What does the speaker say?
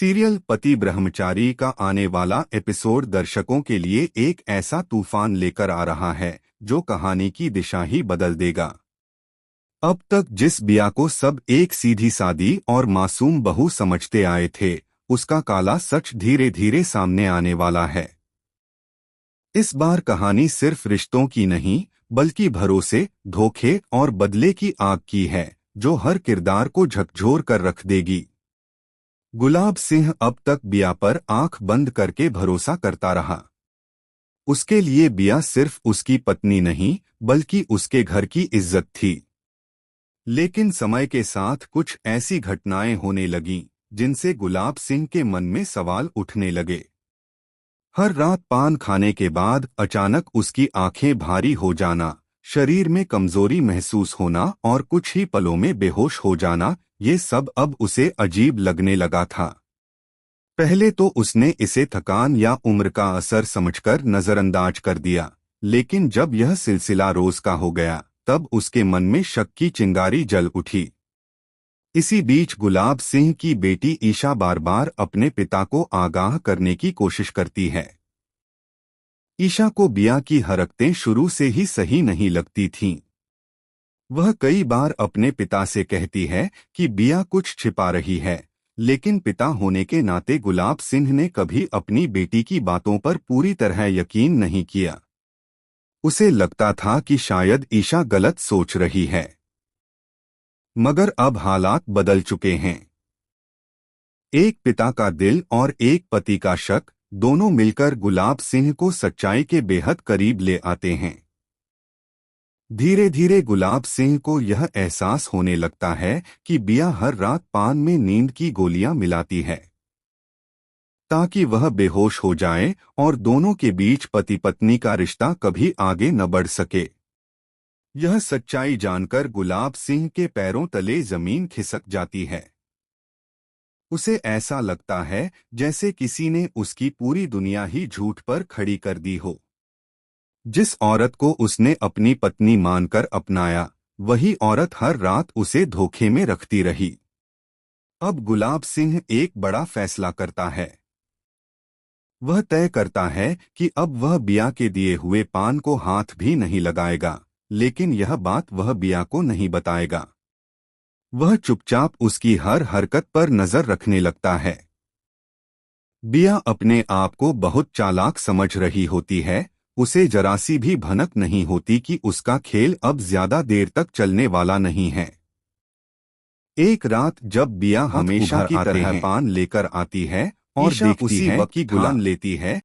Serial पति ब्रह्मचारी का आने वाला एपिसोड दर्शकों के लिए एक ऐसा तूफान लेकर आ रहा है जो कहानी की दिशा ही बदल देगा। अब तक जिस बिया को सब एक सीधी सादी और मासूम बहू समझते आए थे, उसका काला सच धीरे धीरे सामने आने वाला है। इस बार कहानी सिर्फ रिश्तों की नहीं, बल्कि भरोसे, धोखे और बदले की आग की है, जो हर किरदार को झकझोर कर रख देगी। गुलाब सिंह अब तक बिया पर आंख बंद करके भरोसा करता रहा। उसके लिए बिया सिर्फ उसकी पत्नी नहीं, बल्कि उसके घर की इज्जत थी। लेकिन समय के साथ कुछ ऐसी घटनाएं होने लगीं, जिनसे गुलाब सिंह के मन में सवाल उठने लगे। हर रात पान खाने के बाद अचानक उसकी आंखें भारी हो जाना, शरीर में कमजोरी महसूस होना और कुछ ही पलों में बेहोश हो जाना, ये सब अब उसे अजीब लगने लगा था। पहले तो उसने इसे थकान या उम्र का असर समझकर नजरअंदाज कर दिया, लेकिन जब यह सिलसिला रोज का हो गया, तब उसके मन में शक की चिंगारी जल उठी। इसी बीच गुलाब सिंह की बेटी ईशा बार बार अपने पिता को आगाह करने की कोशिश करती है। ईशा को बिया की हरकतें शुरू से ही सही नहीं लगती थीं। वह कई बार अपने पिता से कहती है कि बिया कुछ छिपा रही है, लेकिन पिता होने के नाते गुलाब सिंह ने कभी अपनी बेटी की बातों पर पूरी तरह यकीन नहीं किया। उसे लगता था कि शायद ईशा गलत सोच रही है। मगर अब हालात बदल चुके हैं। एक पिता का दिल और एक पति का शक, दोनों मिलकर गुलाब सिंह को सच्चाई के बेहद करीब ले आते हैं। धीरे धीरे गुलाब सिंह को यह एहसास होने लगता है कि बिया हर रात पान में नींद की गोलियां मिलाती है, ताकि वह बेहोश हो जाए और दोनों के बीच पति पत्नी का रिश्ता कभी आगे न बढ़ सके। यह सच्चाई जानकर गुलाब सिंह के पैरों तले जमीन खिसक जाती है। उसे ऐसा लगता है जैसे किसी ने उसकी पूरी दुनिया ही झूठ पर खड़ी कर दी हो। जिस औरत को उसने अपनी पत्नी मानकर अपनाया, वही औरत हर रात उसे धोखे में रखती रही। अब गुलाब सिंह एक बड़ा फैसला करता है। वह तय करता है कि अब वह बिया के दिए हुए पान को हाथ भी नहीं लगाएगा, लेकिन यह बात वह बिया को नहीं बताएगा। वह चुपचाप उसकी हर हरकत पर नजर रखने लगता है। बिया अपने आप को बहुत चालाक समझ रही होती है। उसे जरा सी भी भनक नहीं होती कि उसका खेल अब ज्यादा देर तक चलने वाला नहीं है। एक रात जब बिया हमेशा की तरह पान लेकर आती है और देखती है कि गुलाम लेती है